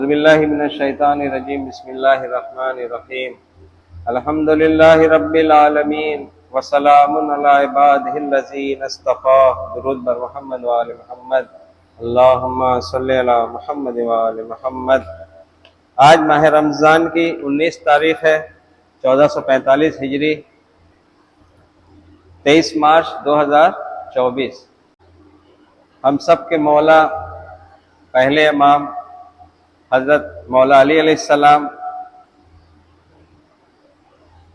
बिस्मिल्लाहि मिनश्शैतानिर्रजीम बिस्मिल्लाहिर्रहमानिर्रहीम अल्हम्दुलिल्लाहि रब्बिल आलमीन वसलामुन अला इबादिहिल्लज़ीना इस्तफ़ा दुरूद बर मुहम्मद व आले मुहम्मद अल्लाहुम्मा सल्लि अला मुहम्मद व आले मुहम्मद। आज माह रमज़ान की 19 तारीख है, 1445 हिजरी, 23 मार्च 2024। हम सब के मौला पहले इमाम हज़रत मौला अली अलैहिस्सलाम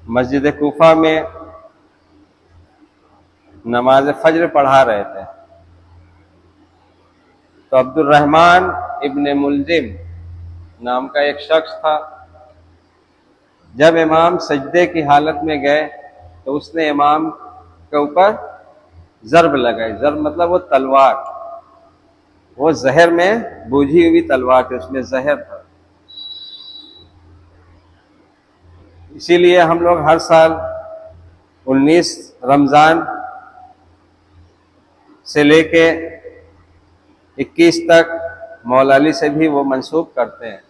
मस्जिद कूफा में नमाज फज्र पढ़ा रहे थे, तो अब्दुर्रहमान इब्ने मुल्जिम नाम का एक शख्स था। जब इमाम सजदे की हालत में गए तो उसने इमाम के ऊपर ज़र्ब लगाई। ज़र्ब मतलब वो तलवार, वो जहर में बूझी हुई तलवार थी, उसमें जहर था। इसीलिए हम लोग हर साल 19 रमज़ान से लेके 21 तक मौला अली से भी वो मंसूब करते हैं।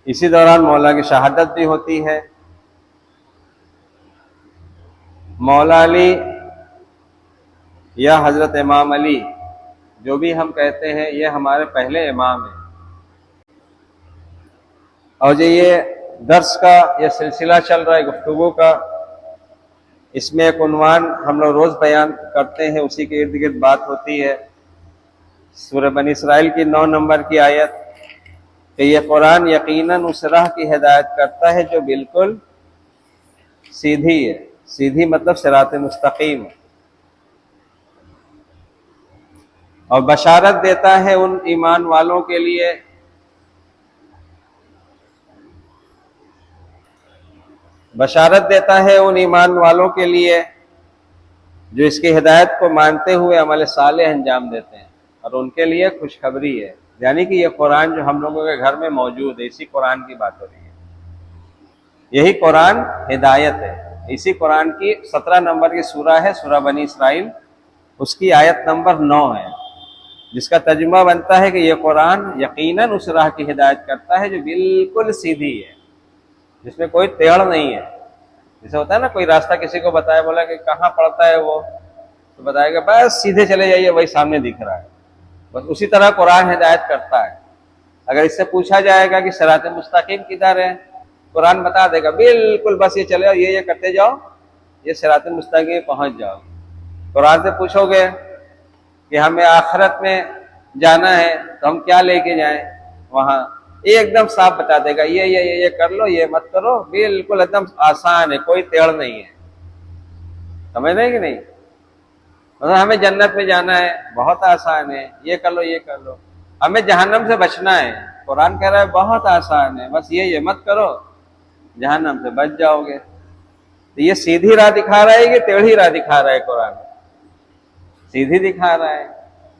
इसी दौरान मौला की शहादत भी होती है। मौला अली या हज़रत इमाम अली, जो भी हम कहते हैं, ये हमारे पहले इमाम हैं। और जो ये दर्स का ये सिलसिला चल रहा है गुफ्तगू का, इसमें एक उन्वान हम लोग रोज़ बयान करते हैं, उसी के इर्द गिर्द बात होती है। सूरह बनी इसराइल की 9 नंबर की आयत कि ये कुरान यकीनन उस राह की हिदायत करता है जो बिल्कुल सीधी है। सीधी मतलब सिरात मुस्तकीम, और बशारत देता है उन ईमान वालों के लिए जो इसकी हिदायत को मानते हुए अमल सालेह अंजाम देते हैं, और उनके लिए खुशखबरी है। यानी कि ये कुरान जो हम लोगों के घर में मौजूद है, इसी कुरान की बात हो रही है। यही कुरान हिदायत है। इसी कुरान की 17 नंबर की सूरा है, सूरा बनी इसराइल, उसकी आयत नंबर 9 है, जिसका तर्जुमा बनता है कि यह कुरान यकीनन उस राह की हिदायत करता है जो बिल्कुल सीधी है, जिसमें कोई टेढ़ नहीं है। जैसे होता है ना, कोई रास्ता किसी को बताया, बोला कि कहाँ पड़ता है वो, तो बताएगा बस सीधे चले जाइए, वही सामने दिख रहा है। बस उसी तरह कुरान हिदायत करता है। अगर इससे पूछा जाएगा कि सिरात मुस्तकीम किधर है, कुरान बता देगा बिल्कुल, बस ये चले जाओ, ये करते जाओ, ये सिरात मुस्तकीम पहुंच जाओ। कुरान से पूछोगे कि हमें आखिरत में जाना है तो हम क्या लेके जाएं, वहां ये एकदम साफ बता देगा, ये कर लो, ये मत करो, बिल्कुल एकदम आसान है, कोई टेढ़ नहीं है। समझ रहे कि नहीं? मतलब हमें जन्नत में जाना है, बहुत आसान है, ये कर लो, ये कर लो। हमें जहन्नम से बचना है, कुरान कह रहा है बहुत आसान है, बस ये मत करो, जहन्नम से बच जाओगे। तो ये सीधी राह दिखा रहा है कि टेढ़ी राह दिखा रहा है? कुरान सीधी दिखा रहा है।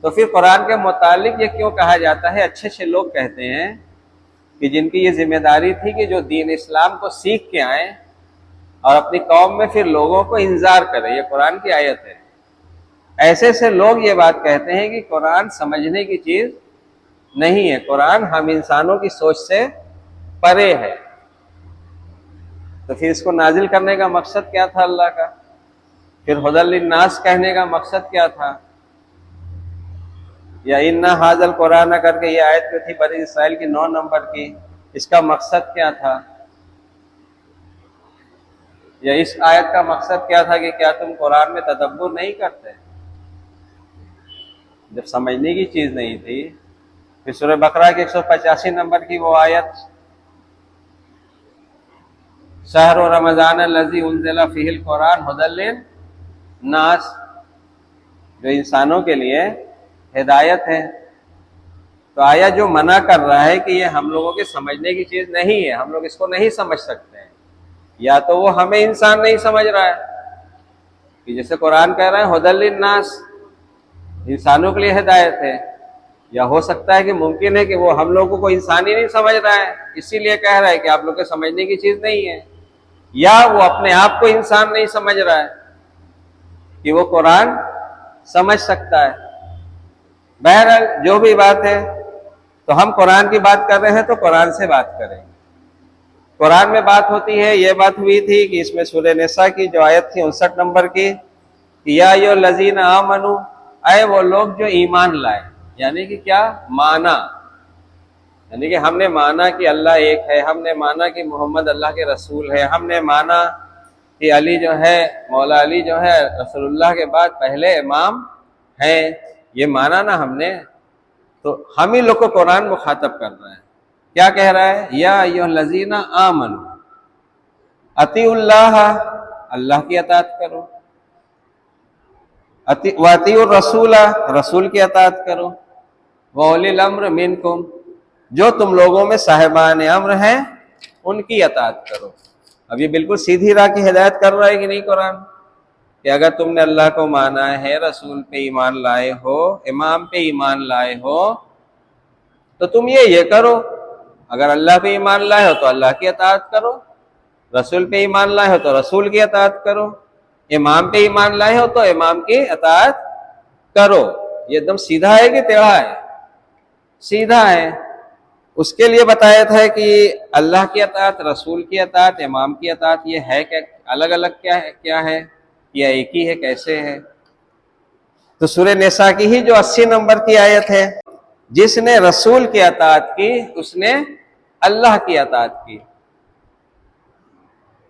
तो फिर कुरान के मुतालिक ये क्यों कहा जाता है? अच्छे अच्छे लोग कहते हैं कि जिनकी ये जिम्मेदारी थी कि जो दीन इस्लाम को सीख के आए और अपनी कौम में फिर लोगों को इंजार करें, ये कुरान की आयत है। ऐसे ऐसे लोग ये बात कहते हैं कि कुरान समझने की चीज नहीं है, कुरान हम इंसानों की सोच से परे है। तो फिर इसको नाजिल करने का मकसद क्या था अल्लाह का? फिर हुदल लिन्नास कहने का मकसद क्या था? या इन्ना हाजल कुरान करके ये आयत जो थी बनी इसराइल की 9 नंबर की, इसका मकसद क्या था? या इस आयत का मकसद क्या था कि क्या तुम कुरान में तदब्बुर नहीं करते? जब समझने की चीज नहीं थी। फिर सूरह बकरा की 185 नंबर की वो आयत, शहर रमजान लजी उनजिला फीहिल कुरान हुदल लिन्नास, जो इंसानों के लिए हिदायत है। तो आया जो मना कर रहा है कि ये हम लोगों के समझने की चीज नहीं है, हम लोग इसको नहीं समझ सकते हैं। या तो वो हमें इंसान नहीं समझ रहा है कि जैसे कुरान कह रहा है हुदल लिन्नास, इंसानों के लिए हिदायत है, या हो सकता है कि मुमकिन है कि वो हम लोगों को इंसान ही नहीं समझ रहा है, इसीलिए कह रहा है कि आप लोग के समझने की चीज नहीं है। या वो अपने आप को इंसान नहीं समझ रहा है कि वो कुरान समझ सकता है। बहरहाल जो भी बात है, तो हम कुरान की बात कर रहे हैं तो कुरान से बात करेंगे। कुरान में बात होती है, ये बात हुई थी कि इसमें सूरह निसा की जो आयत थी 59 नंबर की, या यो लजीना आमनु, आए वो लोग जो ईमान लाए, यानी कि क्या माना, यानी कि हमने माना कि अल्लाह एक है, हमने माना कि मोहम्मद अल्लाह के रसूल है, हमने माना कि अली जो है, मौला अली जो है रसूलुल्लाह के बाद पहले इमाम है, ये माना ना हमने। तो हम ही लोग को कुरान मुखातब कर रहा है, क्या कह रहा है, या अय्युहल्लज़ीना आमनु अतीउल्लाह, अल्लाह की अताअत करो, वातिउर रसूला, रसूल की अताअत करो, व उलिल अम्र मिनकुम, जो तुम लोगों में साहिबान अम्र हैं उनकी अताअत करो। अब ये बिल्कुल सीधी राह की हिदायत कर रहा है कि नहीं कुरान, कि अगर तुमने अल्लाह को माना है, रसूल पे ईमान लाए हो, इमाम पे ईमान लाए हो, तो तुम ये करो। अगर अल्लाह पे ईमान लाए हो तो अल्लाह की अताअत करो, रसूल पे ईमान लाए हो तो रसूल की अताअत करो, इमाम पे ईमान लाए हो तो इमाम की अताअत करो। ये एकदम सीधा है कि टेढ़ा है? सीधा है। उसके लिए बताया था कि अल्लाह की अताअत, रसूल की अताअत, इमाम की अताअत, ये है क्या, अलग अलग क्या है या एक ही है, कैसे है? तो सूरह निसा की ही जो 80 नंबर की आयत है, जिसने रसूल की अताअत की उसने अल्लाह की अताअत की,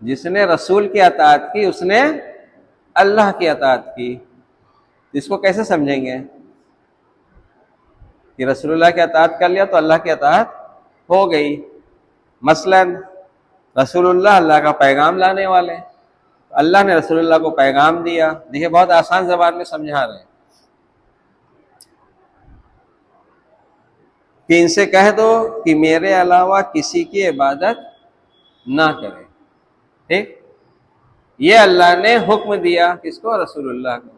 जिसने रसूल की अताअत की उसने अल्लाह की अताअत की। इसको कैसे समझेंगे कि रसूलुल्लाह की अताअत कर लिया तो अल्लाह की अताअत हो गई? मसलन रसूलुल्लाह अल्लाह का पैगाम लाने वाले, अल्लाह ने रसूलुल्लाह को पैगाम दिया। देखिए बहुत आसान ज़बान में समझा रहे हैं कि इनसे कह दो कि मेरे अलावा किसी की इबादत ना करें। ठीक, ये अल्लाह ने हुक्म दिया किसको? रसूलुल्लाह को।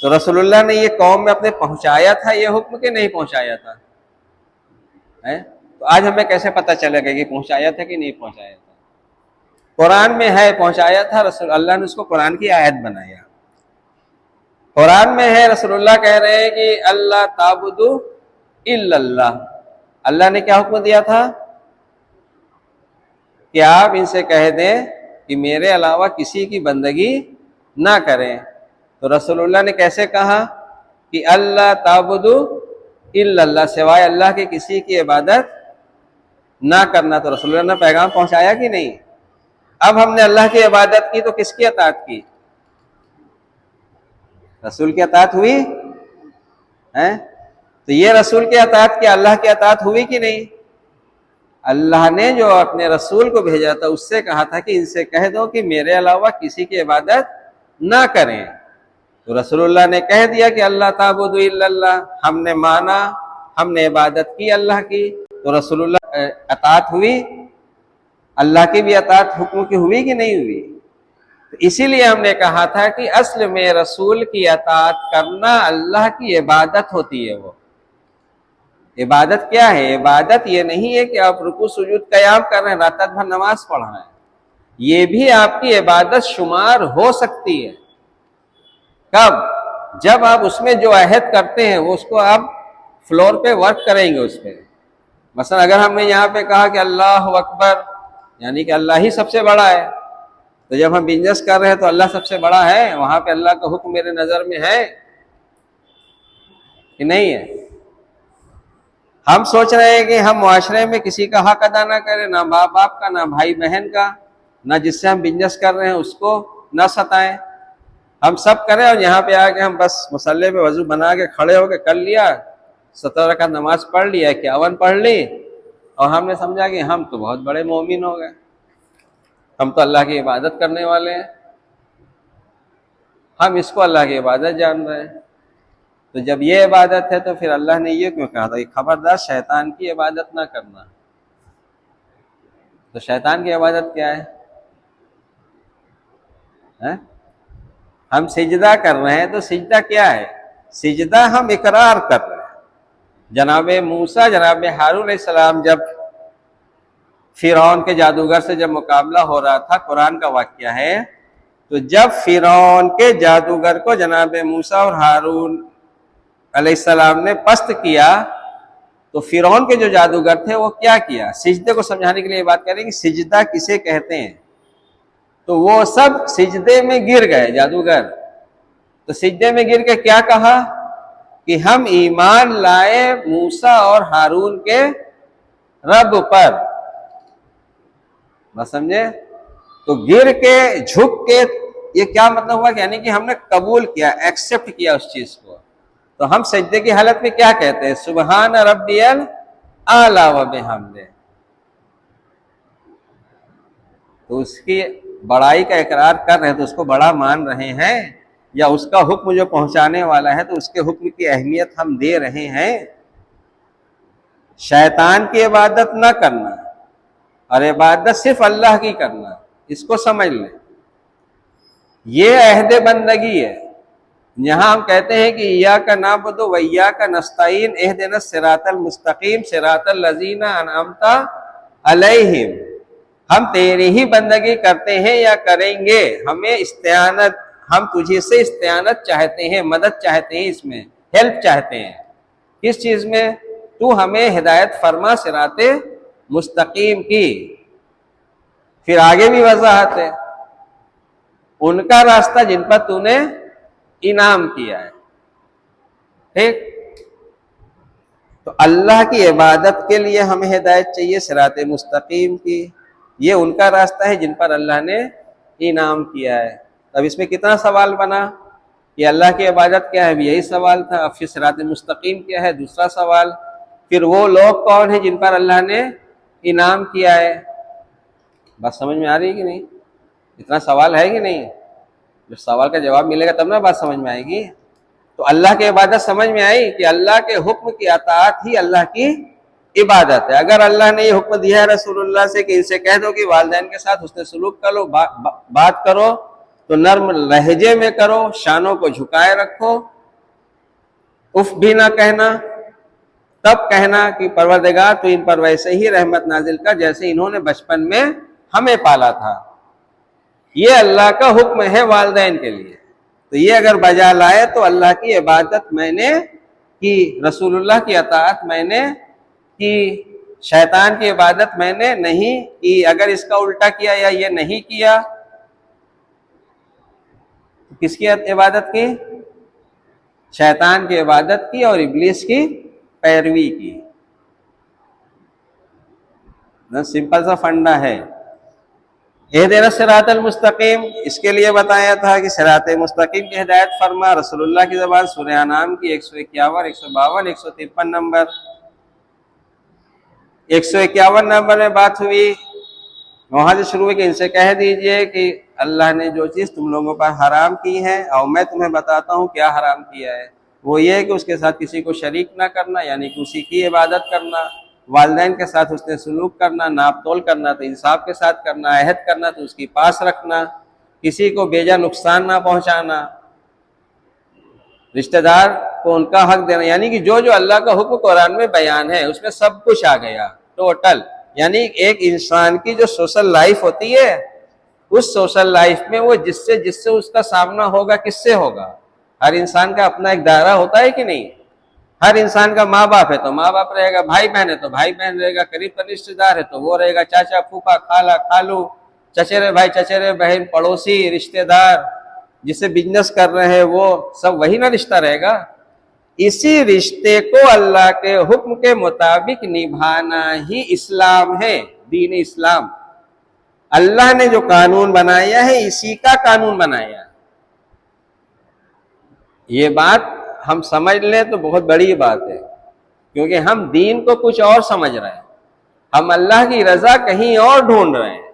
तो रसूलुल्लाह ने ये कौम में अपने पहुंचाया था ये हुक्म के नहीं पहुंचाया था? है? तो आज हमें कैसे पता चलेगा कि पहुंचाया था कि नहीं पहुंचाया था? कुरान में है पहुंचाया था, रसूल अल्लाह ने उसको कुरान की आयत बनाया। कुरान में है, रसूलुल्लाह कह रहे हैं कि अल्लाह ताबुदु इल्लल्लाह। अल्लाह ने क्या हुक्म दिया था कि आप इनसे कह दें कि मेरे अलावा किसी की बंदगी ना करें। तो रसूलुल्लाह ने कैसे कहा कि अल्लाह ताबुदु इल्लल्लाह, सिवाय अल्लाह के किसी की इबादत ना करना। तो रसूलुल्लाह ने पैगाम पहुंचाया कि नहीं? अब हमने अल्लाह की इबादत की तो किसकी अताअत की? रसूल की अताअत हुई है? तो ये रसूल की अताअत की, अल्लाह की अताअत हुई कि नहीं? अल्लाह ने जो अपने रसूल को भेजा था उससे कहा था कि इनसे कह दो कि मेरे अलावा किसी की इबादत ना करें। तो रसूलुल्लाह ने कह दिया कि अल्लाह ताबुदु इल्लल्लाह, हमने माना, हमने इबादत की अल्लाह की। तो रसूलुल्लाह अताअत हुई, अल्लाह की भी अताअत हुक्म की हुई कि नहीं हुई? तो इसीलिए हमने कहा था कि असल में रसूल की अताअत करना अल्लाह की इबादत होती है। वो इबादत क्या है? इबादत ये नहीं है कि आप रुकू सुजूद क़याम कर रहे हैं, रात भर नमाज पढ़ रहे हैं, ये भी आपकी इबादत शुमार हो सकती है। कब? जब आप उसमें जो अहद करते हैं वो उसको आप फ्लोर पे वर्क करेंगे उस पर। मसलन अगर हमने यहाँ पे कहा कि अल्लाह अकबर, यानी कि अल्लाह ही सबसे बड़ा है, तो जब हम बिजनेस कर रहे हैं तो अल्लाह सबसे बड़ा है, वहां पे अल्लाह का हुक्म मेरे नजर में है कि नहीं है? हम सोच रहे हैं कि हम मुआशरे में किसी का हक अदा ना करें, ना बाप बाप का, ना भाई बहन का, ना जिससे हम बिजनेस कर रहे हैं उसको ना सताएं, हम सब करें। और यहाँ पे आके हम बस मुसल्ले पे वजू बना के खड़े होके कर लिया, 17 रकात नमाज पढ़ लिया, 51 पढ़ ली, और हमने समझा कि हम तो बहुत बड़े मोमिन हो गए, हम तो अल्लाह की इबादत करने वाले हैं, हम इसको अल्लाह की इबादत जान रहे हैं। तो जब ये इबादत है तो फिर अल्लाह ने ये क्यों कहा था कि खबरदार शैतान की इबादत ना करना? तो शैतान की इबादत क्या है? हम सिजदा कर रहे हैं तो सिजदा क्या है? सिजदा हम इकरार कर रहे हैं। जनाब मूसा, जनाब हारून अलैहिस्सलाम जब फिरौन के जादूगर से जब मुकाबला हो रहा था, कुरान का वाक़या है, तो जब फिरौन के जादूगर को जनाब मूसा और हारून अलैहिस्सलाम ने पस्त किया, तो फिरौन के जो जादूगर थे वो क्या किया, सिजदे को समझाने के लिए बात करें कि सिजदा किसे कहते हैं, तो वो सब सिजदे में गिर गए जादूगर। तो सिजदे में गिर के क्या कहा कि हम ईमान लाए मूसा और हारून के रब पर, बस समझे। तो गिर के झुक के ये क्या मतलब हुआ कि यानी कि हमने कबूल किया, एक्सेप्ट किया उस चीज को। तो हम सजदे की हालत में क्या कहते हैं, सुबहान रब्बियल आला व बिहम्दे। तो उसकी बड़ाई का इकरार कर रहे हैं तो उसको बड़ा मान रहे हैं, या उसका हुक्म जो पहुंचाने वाला है तो उसके हुक्म की अहमियत हम दे रहे हैं। शैतान की इबादत ना करना और इबादत सिर्फ अल्लाह की करना, इसको समझ लें। ये अहद बंदगी है। यहां हम कहते हैं कि इय्याका नअबुदु व इय्याका नस्तईन इहदिना सिरातल मुस्तकीम सिरातल लजीना अनअमता अलैहिम, हम तेरी ही बंदगी करते हैं या करेंगे, हमें इस्तिआनत, हम तुझे से इस्तिआनत चाहते हैं, मदद चाहते हैं, इसमें हेल्प चाहते हैं। किस चीज में, तू हमें हिदायत फरमा सिराते मुस्तकीम की। फिर आगे भी वजाहत है, उनका रास्ता जिन पर तूने इनाम किया है। ठीक, तो अल्लाह की इबादत के लिए हमें हिदायत चाहिए सिराते मुस्तकीम की। ये उनका रास्ता है जिन पर अल्लाह ने इनाम किया है। अब इसमें कितना सवाल बना कि अल्लाह की इबादत क्या है, यही सवाल था। अब फिर सिराते मुस्तकीम क्या है, दूसरा सवाल। फिर वो लोग कौन है जिन पर अल्लाह ने इनाम किया है। बात समझ में आ रही है कि नहीं, इतना सवाल है कि नहीं। जब सवाल का जवाब मिलेगा तब ना बात समझ में आएगी। तो अल्लाह की इबादत समझ में आई कि अल्लाह के हुक्म की अताअत ही अल्लाह की इबादत है। अगर अल्लाह ने ये हुक्म दिया है रसूलुल्लाह से कि इनसे कह दो कि वालिदैन के साथ हुस्न सलूक करो, बात करो तो नर्म लहजे में करो, शानों को झुकाए रखो, उफ भी ना कहना। तब कहना कि परवरदिगार तो इन पर वैसे ही रहमत नाजिल कर जैसे इन्होंने बचपन में हमें पाला था। ये अल्लाह का हुक्म है वालिदैन के लिए। तो ये अगर बजा लाए तो अल्लाह की इबादत मैंने की, रसूलुल्लाह की अताअत मैंने की, शैतान की इबादत मैंने नहीं की। अगर इसका उल्टा किया या ये नहीं किया तो किसकी इबादत की, शैतान की इबादत की और इब्लीस की पैरवी की। ना सिंपल सा फंडा है। इहदिना सिरातल मुस्तकीम, इसके लिए बताया था कि सिरात मुस्तकीम की हिदायत फरमा रसूलुल्लाह की ज़बान सूरह अनाम की 151, 152, 153 नंबर। 151 नंबर में बात हुई, वहां से शुरू हुई कि इनसे कह दीजिए कि अल्लाह ने जो चीज़ तुम लोगों पर हराम की है और मैं तुम्हें बताता हूँ क्या हराम किया है, वो ये है कि उसके साथ किसी को शरीक ना करना, यानी कि उसी की इबादत करना, वालिदैन के साथ उसने सलूक करना, नाप तोल करना तो इंसाफ के साथ करना, अहद करना तो उसकी पास रखना, किसी को बेजा नुकसान ना पहुंचाना, रिश्तेदार को उनका हक देना। यानी कि जो जो अल्लाह का हुक्म कुरान में बयान है उसमें सब कुछ आ गया टोटल। यानी एक इंसान की जो सोशल लाइफ होती है, उस सोशल लाइफ में वो जिससे जिससे उसका सामना होगा, किससे होगा। हर इंसान का अपना एक दायरा होता है कि नहीं। हर इंसान का माँ बाप है तो माँ बाप रहेगा, भाई बहन है तो भाई बहन रहेगा, करीब का रिश्तेदार है तो वो रहेगा, चाचा फूफा खाला खालू, चचेरे भाई चचेरे बहन, पड़ोसी रिश्तेदार, जिससे बिजनेस कर रहे हैं वो सब वही ना रिश्ता रहेगा। इसी रिश्ते को अल्लाह के हुक्म के मुताबिक निभाना ही इस्लाम है, दीन इस्लाम। अल्लाह ने जो कानून बनाया है इसी का कानून बनाया। ये बात हम समझ लें तो बहुत बड़ी बात है, क्योंकि हम दीन को कुछ और समझ रहे हैं, हम अल्लाह की रजा कहीं और ढूंढ रहे हैं।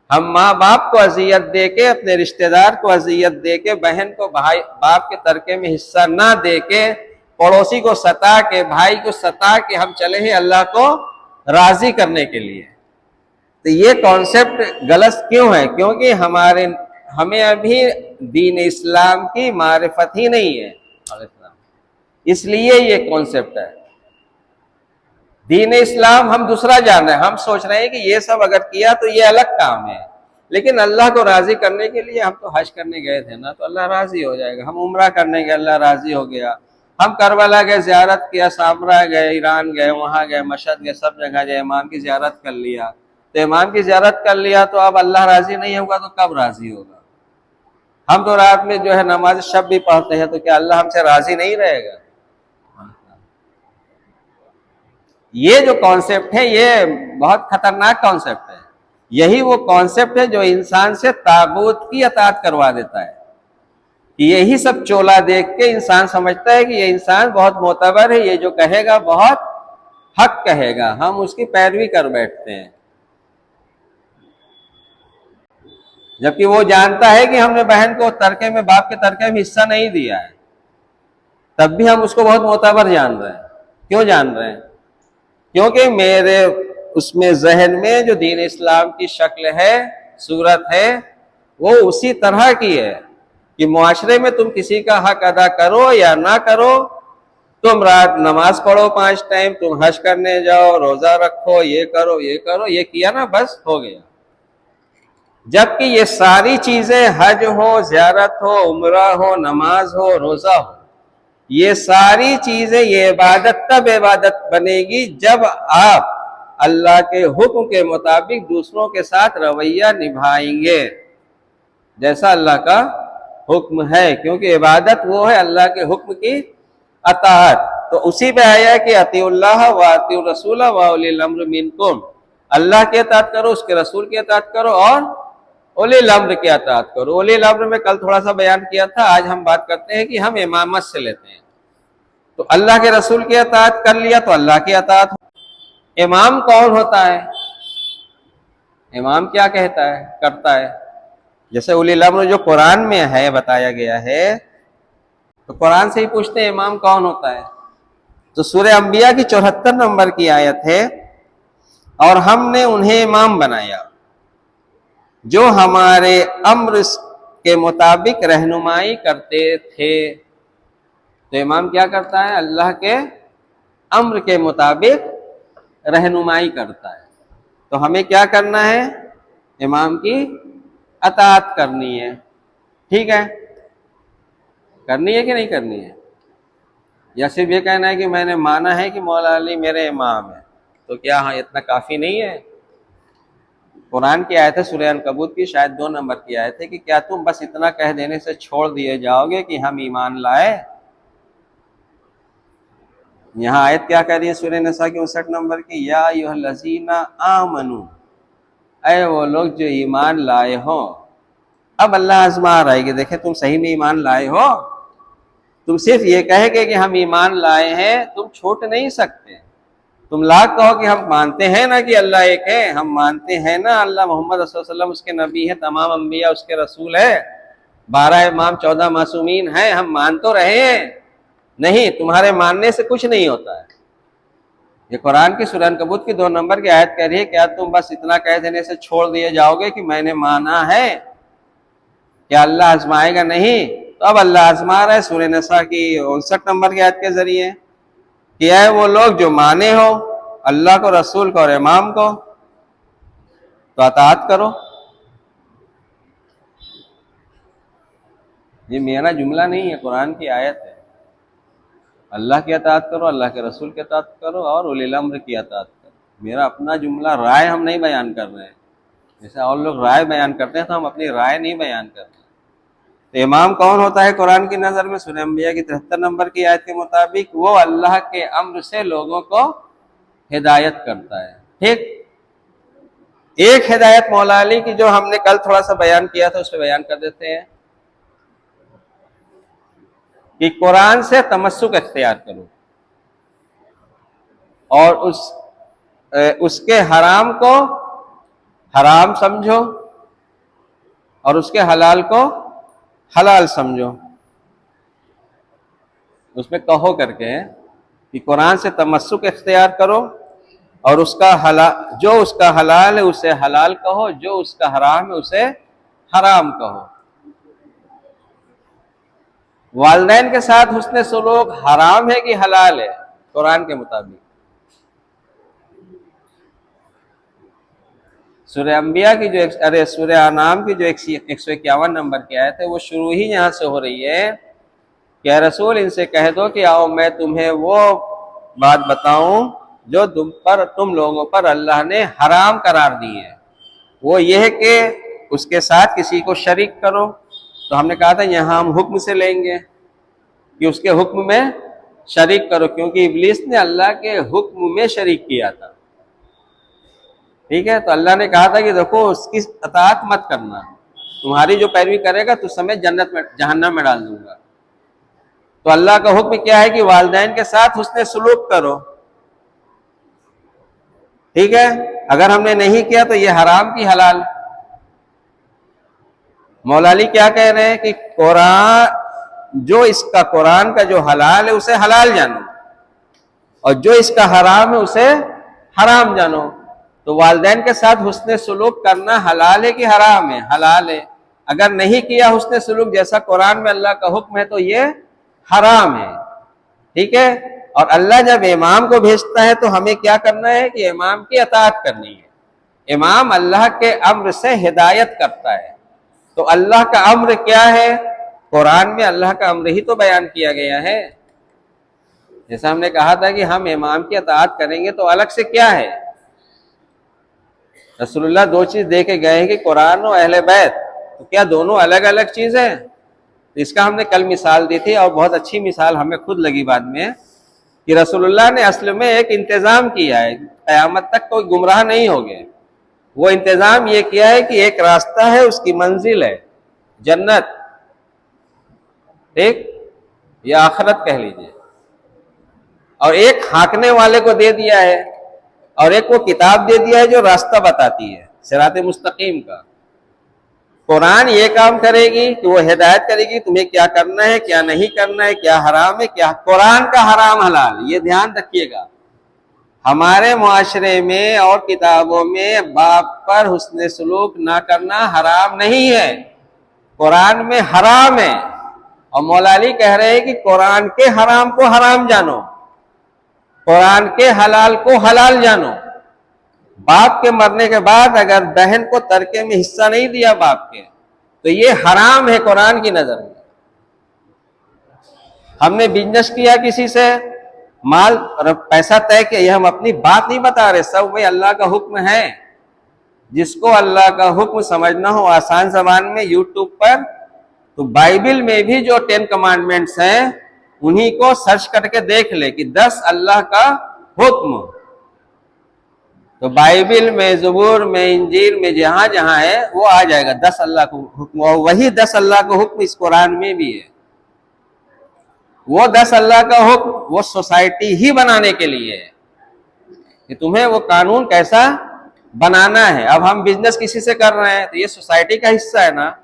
हम माँ बाप को अजियत दे के, अपने रिश्तेदार को अजियत दे के, बहन को भाई बाप के तरके में हिस्सा ना दे के, पड़ोसी को सता के, भाई को सता के हम चले हैं अल्लाह को राजी करने के लिए। तो ये कॉन्सेप्ट गलत क्यों है, क्योंकि हमें अभी दीन इस्लाम की मारिफत ही नहीं है, इसलिए ये कॉन्सेप्ट है। दीन इस्लाम हम दूसरा जान रहे हैं, हम सोच रहे हैं कि ये सब अगर किया तो ये अलग काम है, लेकिन अल्लाह को राजी करने के लिए हम तो हज करने गए थे ना, तो अल्लाह राजी हो जाएगा। हम उम्रा करने गए, अल्लाह राजी हो गया। हम करबला गए, ज़ियारत किया, सामरा गए, ईरान गए, वहां गए, मशहद गए, सब जगह गए, इमाम की ज़ियारत कर लिया। तो इमाम की ज़ियारत कर लिया तो अब अल्लाह राजी नहीं होगा तो कब राजी होगा? हम तो रात में जो है नमाज शब भी पढ़ते हैं, तो क्या अल्लाह हमसे राजी नहीं रहेगा? ये जो कॉन्सेप्ट है ये बहुत खतरनाक कॉन्सेप्ट है। यही वो कॉन्सेप्ट है जो इंसान से तागूत की अताअत करवा देता है। यही सब चोला देख के इंसान समझता है कि ये इंसान बहुत मोतबर है, ये जो कहेगा बहुत हक कहेगा, हम उसकी पैरवी कर बैठते हैं। जबकि वो जानता है कि हमने बहन को तरके में, बाप के तरके में हिस्सा नहीं दिया है, तब भी हम उसको बहुत मोतबर जान रहे हैं। क्यों जान रहे हैं? क्योंकि मेरे उसमें जहन में जो दीन इस्लाम की शक्ल है, सूरत है, वो उसी तरह की है कि मुआशरे में तुम किसी का हक अदा करो या ना करो, तुम रात नमाज पढ़ो 5 टाइम, तुम हज करने जाओ, रोजा रखो, ये करो ये करो, ये किया ना, बस हो गया। जबकि ये सारी चीजें, हज हो, ज़ियारत हो, उम्रा हो, नमाज हो, रोजा हो, ये सारी चीजें, ये इबादत तब इबादत बनेगी जब आप अल्लाह के हुक्म के मुताबिक दूसरों के साथ रवैया निभाएंगे जैसा अल्लाह का हुक्म है। क्योंकि इबादत वो है अल्लाह के हुक्म की अताअत। तो उसी पे आया कि अतीउल्लाह व अतीउर रसूल व उलिल अम्र मिनकुम, अल्लाह की अताअत करो, उसके रसूल की अताअत करो और उलिल अम्र की अताअत करो। उलिल अम्र में कल थोड़ा सा बयान किया था, आज हम बात करते हैं कि हम इमामत से लेते हैं। तो अल्लाह के रसूल की अताअत कर लिया तो अल्लाह की अताअत। इमाम कौन होता है? इमाम क्या कहता है, करता है? जैसे उलिल अम्र जो कुरान में है, बताया गया है, तो कुरान से ही पूछते हैं इमाम कौन होता है। तो सूरह अंबिया की 74 नंबर की आयत है, और हमने उन्हें इमाम बनाया जो हमारे अम्र के मुताबिक रहनुमाई करते थे। तो इमाम क्या करता है? अल्लाह के अम्र के मुताबिक रहनुमाई करता है। तो हमें क्या करना है? इमाम की अताअत करनी है। ठीक है, करनी है कि नहीं करनी है? या सिर्फ ये कहना है कि मैंने माना है कि मौला अली मेरे इमाम है, तो क्या हाँ इतना काफी नहीं है? कुरान की आयत है सूरह अनकबूत की शायद 2 नंबर की आयत है कि क्या तुम बस इतना कह देने से छोड़ दिए जाओगे कि हम ईमान लाए? यहाँ आयत क्या कह रही है सूरह निसा की 59 नंबर की, या अय्युहल्लज़ीना आमनू, ऐ वो लोग जो ईमान लाए हो। अब अल्लाह आजमा रहा है कि देखे तुम सही में ईमान लाए हो। तुम सिर्फ ये कहेगे कि हम ईमान लाए हैं, तुम छूट नहीं सकते। तुम लाख कहो कि हम मानते हैं ना कि अल्लाह एक है, हम मानते हैं ना अल्लाह मोहम्मद रसूल सल्लल्लाहु अलैहि वसल्लम उसके नबी है, तमाम अंबिया उसके रसूल है, 12 इमाम 14 मासूमीन हैं, हम मान तो रहे हैं। नहीं, तुम्हारे मानने से कुछ नहीं होता है। ये कुरान की सूरह अनकबूत की 2 नंबर की आयत कह रही है, क्या तुम बस इतना कह देने से छोड़ दिए जाओगे कि मैंने माना है? क्या अल्लाह आजमाएगा? नहीं। तो अब अल्लाह आजमा रहा है सूरह निसा की 59 नंबर की आयत के जरिए कि है वो लोग जो माने हो अल्लाह को, रसूल को और इमाम को, तो अताअत करो। ये मेरा जुमला नहीं है, कुरान की आयत है। अल्लाह की अताअत करो, अल्लाह के रसूल की अताअत करो और उलिल अम्र की अताअत करो। मेरा अपना जुमला, राय हम नहीं बयान कर रहे हैं। जैसे और लोग राय बयान करते हैं तो हम अपनी राय नहीं बयान कर रहे हैं। तो इमाम कौन होता है कुरान की नजर में? सूरह अंबिया की 73 नंबर की आयत के मुताबिक वो अल्लाह के अम्र से लोगों को हिदायत करता है। ठीक, एक हिदायत मौला अली की जो हमने कल थोड़ा सा बयान किया था, उस पर बयान कर देते हैं कि कुरान से तमस्सुक इख्तियार करो और उसके हराम को हराम समझो और उसके हलाल को हलाल समझो। उसमें कहो करके कि कुरान से तमस्सुक इख्तियार करो और जो उसका हलाल है उसे हलाल कहो, जो उसका हराम है उसे हराम कहो। वालिदैन के साथ हुस्न सलूक हराम है कि हलाल है कुरान के मुताबिक? सूरह अंबिया की जो सूरह अनाम की जो 151 नंबर की आयत है, वो शुरू ही यहां से हो रही है क्या रसूल इनसे कह दो कि आओ मैं तुम्हें वो बात बताऊं जो तुम लोगों पर अल्लाह ने हराम करार दी है। वो ये है कि उसके साथ किसी को शरीक करो। तो हमने कहा था यहाँ हम हुक्म से लेंगे कि उसके हुक्म में शरीक करो, क्योंकि इब्लीस ने अल्लाह के हुक्म में शरीक किया था। ठीक है, तो अल्लाह ने कहा था कि देखो उसकी अताअत मत करना, तुम्हारी जो पैरवी करेगा तो समेत जन्नत में जहन्नम में डाल दूंगा। तो अल्लाह का हुक्म क्या है कि वालिदैन के साथ हुस्ने सुलूक करो। ठीक है, अगर हमने नहीं किया तो ये हराम की हलाल। मौला अली क्या कह रहे हैं कि कुरान जो इसका कुरान का जो हलाल है उसे हलाल जानो, और जो इसका हराम है उसे हराम जानो। तो वालिदैन के साथ हुस्ने सुलूक करना हलाल है कि हराम है? हलाल है। अगर नहीं किया हुस्ने सुलूक जैसा कुरान में अल्लाह का हुक्म है तो ये हराम है। ठीक है, और अल्लाह जब इमाम को भेजता है तो हमें क्या करना है कि इमाम की अताअत करनी है। इमाम अल्लाह के अम्र से हिदायत करता है। तो अल्लाह का अम्र क्या है? कुरान में अल्लाह का अम्र ही तो बयान किया गया है। जैसा हमने कहा था कि हम इमाम की अताअत करेंगे तो अलग से क्या है? रसूलुल्लाह दो चीज दे के गए हैं कि कुरान और अहले बैत, तो क्या दोनों अलग अलग चीज है? तो इसका हमने कल मिसाल दी थी, और बहुत अच्छी मिसाल हमें खुद लगी बाद में, कि रसूलुल्लाह ने असल में एक इंतजाम किया है, क़यामत तक कोई गुमराह नहीं हो गए। वो इंतजाम ये किया है कि एक रास्ता है, उसकी मंजिल है जन्नत, ठीक, या आखिरत कह लीजिए, और एक हाँकने वाले को दे दिया है, और एक वो किताब दे दिया है जो रास्ता बताती है सिराते मुस्तकीम का। कुरान ये काम करेगी कि वो हिदायत करेगी तुम्हें क्या करना है, क्या नहीं करना है, क्या हराम है, क्या कुरान का हराम हलाल। ये ध्यान रखिएगा, हमारे मुआशरे में और किताबों में बाप पर हुस्ने सलूक ना करना हराम नहीं है, कुरान में हराम है। और मौला अली कह रहे हैं कि कुरान के हराम को हराम जानो, कुरान के हलाल को हलाल जानो। बाप के मरने के बाद अगर बहन को तरके में हिस्सा नहीं दिया बाप के, तो ये हराम है कुरान की नजर में। हमने बिजनेस किया किसी से, माल पैसा तय किया, ये हम अपनी बात नहीं बता रहे, सब वही अल्लाह का हुक्म है। जिसको अल्लाह का हुक्म समझना हो आसान जबान में, यूट्यूब पर तो बाइबल में भी जो 10 कमांडमेंट्स हैं उन्हीं को सर्च करके देख ले कि 10 अल्लाह का हुक्म। तो बाइबल में, ज़बूर में, इंजील में जहां जहां है वो आ जाएगा 10 अल्लाह का हुक्म, और वही 10 अल्लाह का हुक्म इस कुरान में भी है। वो 10 अल्लाह का हुक्म वो सोसाइटी ही बनाने के लिए है कि तुम्हें वो कानून कैसा बनाना है। अब हम बिजनेस किसी से कर रहे हैं तो ये सोसाइटी का हिस्सा है ना।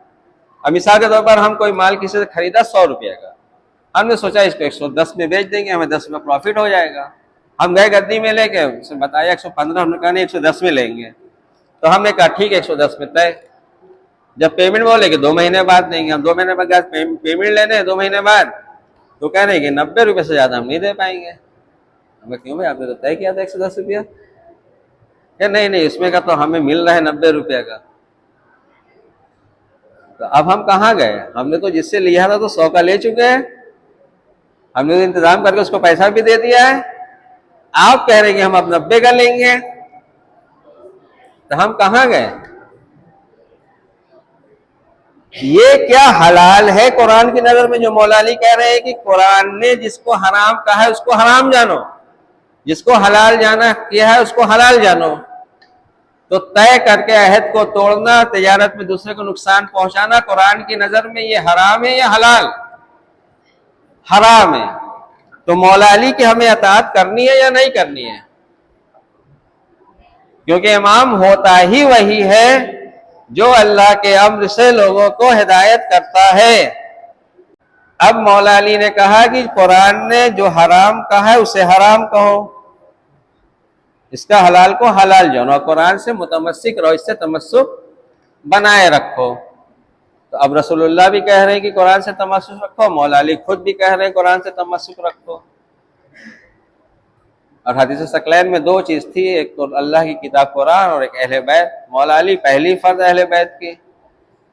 अब मिसाल के तौर पर हम कोई माल किसी से खरीदा 100 रुपये का, हमने सोचा इसको 110 में बेच देंगे, हमें 10 में प्रॉफिट हो जाएगा। हम गए गद्दी में लेके, उसने बताया 115, हमने कहा नहीं 110 में लेंगे, तो हमने कहा ठीक है 110 में तय। जब पेमेंट बोले कि 2 महीने बाद देंगे, हम 2 महीने बाद पेमेंट लेने हैं 2 महीने बाद, तो कह रहे कि 90 रुपये से ज्यादा हम नहीं दे पाएंगे। हमें क्यों भाई, आपने तो तय किया था 110 रुपया। नहीं नहीं, इसमें का तो हमें मिल रहा है 90 रुपये का। तो अब हम कहाँ गए? हमने तो जिससे लिया था तो 100 का ले चुके हैं, हमने तो इंतजाम करके उसको पैसा भी दे दिया है। आप कह रहे हैं कि हम अब 90 का लेंगे, तो हम कहाँ गए? ये क्या हलाल है कुरान की नजर में? जो मौला अली कह रहे हैं कि कुरान ने जिसको हराम कहा है उसको हराम जानो, जिसको हलाल जाना किया है उसको हलाल जानो। तो तय करके अहद को तोड़ना, तिजारत में दूसरे को नुकसान पहुंचाना कुरान की नजर में ये हराम है या हलाल? हराम है। तो मौला अली की हमें अताअत करनी है या नहीं करनी है? क्योंकि इमाम होता ही वही है जो अल्लाह के अम्र से लोगों को हिदायत करता है। अब मौला अली ने कहा कि कुरान ने जो हराम कहा है उसे हराम कहो, इसका हलाल को हलाल जानो, कुरान से मुतमस्सिक रहो, इससे तमस्सुक बनाए रखो। तो अब रसूलुल्लाह भी कह रहे हैं कि कुरान से तमस्सुक रखो, मौला अली खुद भी कह रहे हैं कुरान से तमस्सुक रखो। और हदीस सकलैन में 2 चीज थी, एक तो अल्लाह की किताब कुरान और एक अहले बैत। मौला अली पहली फर्ज अहले बैत की।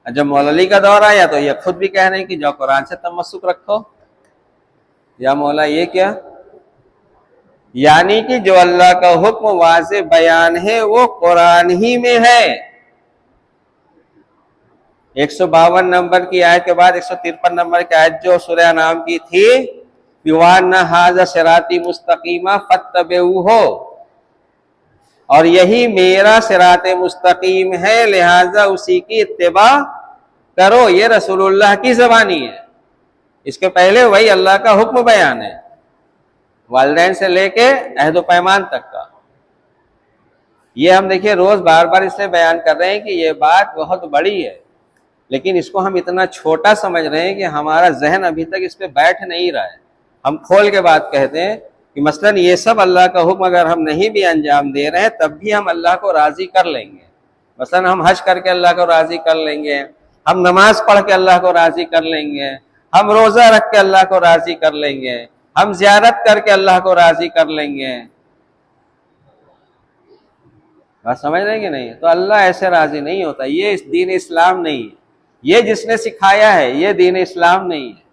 जब मौला अली का दौर आया तो ये खुद भी कह रहे हैं कि जो कुरान से तमस्सुक रखो। या मौला ये क्या? यानी कि जो अल्लाह का हुक्म वाज़े बयान है वो कुरान ही में है। 152 नंबर की आयत के बाद 153 नंबर की आयत जो सूरह नाम की थी, विवान्ना हाज़ा सिराती मुस्तकीमा फत्तबिऊहु, और यही मेरा सिराते मुस्तकीम है, लिहाजा उसी की इत्तिबा करो। ये रसूलुल्लाह की ज़बानी है। इसके पहले वही अल्लाह का हुक्म बयान है, वालिदैन से लेके अहद पैमान तक का। ये हम देखिए रोज बार बार इसलिए बयान कर रहे हैं कि ये बात बहुत बड़ी है, लेकिन इसको हम इतना छोटा समझ रहे हैं कि हमारा जहन अभी तक इस पे बैठ नहीं रहा है। हम खोल के बात कहते हैं कि मसलन ये सब अल्लाह का हुक्म अगर हम नहीं भी अंजाम दे रहे हैं तब भी हम अल्लाह को राजी कर लेंगे। मसलन हम हज करके अल्लाह को राजी कर लेंगे, हम नमाज पढ़ के अल्लाह को राजी कर लेंगे, हम रोजा रख के अल्लाह को राजी कर लेंगे, हम ज़ियारत करके अल्लाह को राजी कर लेंगे। बात समझ रहे हैं कि नहीं? तो अल्लाह ऐसे राजी नहीं होता। ये इस दीन इस्लाम नहीं है, ये जिसने सिखाया है ये दीन इस्लाम नहीं है।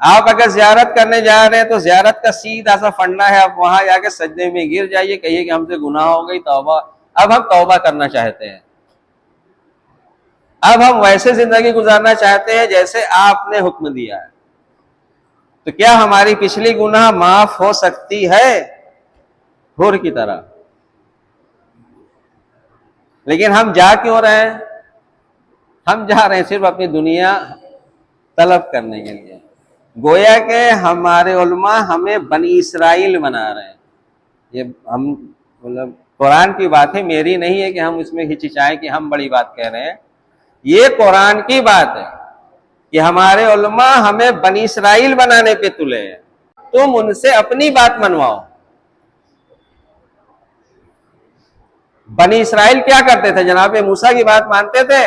आप अगर ज़ियारत करने जा रहे हैं तो ज़ियारत का सीधा सा फंडा है, आप वहां जाके सजदे में गिर जाइए, कहिए कि हमसे गुनाह हो गई, तौबा। अब हम तौबा करना चाहते हैं, अब हम वैसे जिंदगी गुजारना चाहते हैं जैसे आपने हुक्म दिया है। तो क्या हमारी पिछली गुनाह माफ हो सकती है? हुर की तरह। लेकिन हम जा क्यों रहे हैं? हम जा रहे हैं सिर्फ अपनी दुनिया तलब करने के लिए। गोया के हमारे उलमा हमें बनी इसराइल बना रहे हैं। ये हम मतलब कुरान की बात है, मेरी नहीं है कि हम इसमें हिचकिचाएं कि हम बड़ी बात कह रहे हैं। ये कुरान की बात है कि हमारे उलमा हमें बनी इसराइल बनाने पे तुले हैं। तुम उनसे अपनी बात मनवाओ। बनी इसराइल क्या करते थे? जनाब मूसा की बात मानते थे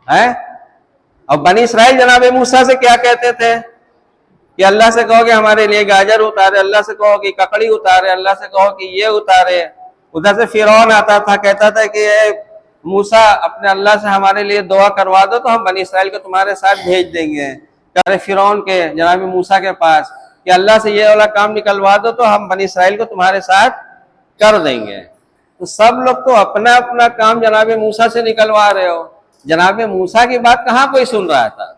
हैं? और बनी इसराइल जनाब मूसा से क्या कहते थे कि अल्लाह से कहो कि हमारे लिए गाजर उतारे, अल्लाह से कहो कि ककड़ी उतारे, अल्लाह से कहो कि ये उतारे। उधर से फिरौन आता था, कहता था कि मूसा अपने अल्लाह से हमारे लिए दुआ करवा दो तो हम बनी इसराइल को तुम्हारे साथ भेज देंगे। कह फिरौन के जनाब मूसा के पास कि अल्लाह से ये वाला काम निकलवा दो तो हम बनी इसराइल को तुम्हारे साथ कर देंगे। तो सब लोग तो अपना अपना काम जनाब मूसा से निकलवा रहे हो। जनाब मूसा की बात कहाँ कोई सुन रहा था?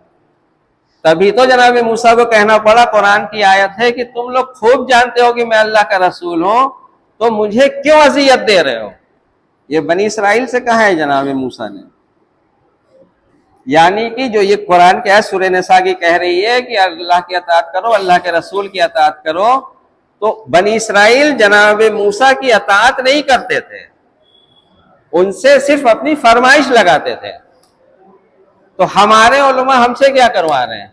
तभी तो जनाब मूसा को कहना पड़ा, कुरान की आयत है कि तुम लोग खूब जानते हो कि मैं अल्लाह का रसूल हूं, तो मुझे क्यों अजियत दे रहे हो? ये बनी इसराइल से कहा है जनाब मूसा ने। यानी कि जो ये कुरान की आयत सूरह निसा की कह रही है कि अल्लाह की अताअत करो, अल्लाह के रसूल की अताअत करो, तो बनी इसराइल जनाब मूसा की अताअत नहीं करते थे, उनसे सिर्फ अपनी फरमाइश लगाते थे। तो हमारे उलमा हमसे क्या करवा रहे हैं?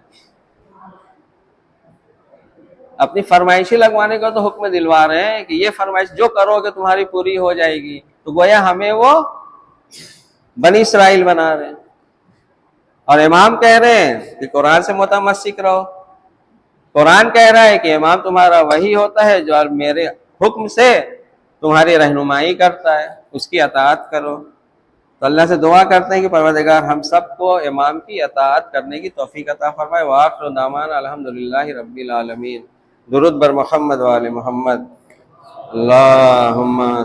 अपनी फरमाइशी लगवाने का तो हुक्म दिलवा रहे हैं कि ये फरमाइश जो करोगे तुम्हारी पूरी हो जाएगी। तो गोया हमें वो बनी इसराइल बना रहे हैं। और इमाम कह रहे हैं कि कुरान से मुतमस्सिक रहो। कुरान कह रहा है कि इमाम तुम्हारा वही होता है जो मेरे हुक्म से तुम्हारी रहनुमाई करता है, उसकी अताअत करो। तो अल्लाह से दुआ करते हैं कि परवरदिगार हम सबको इमाम की अताअत करने की तौफीक अता फरमाए। व आखिरु दावाना अल्हम्दुलिल्लाहि रब्बिल आलमीन। दुरूद बर मुहम्मद व आले मुहम्मद। अल्लाहुम्मा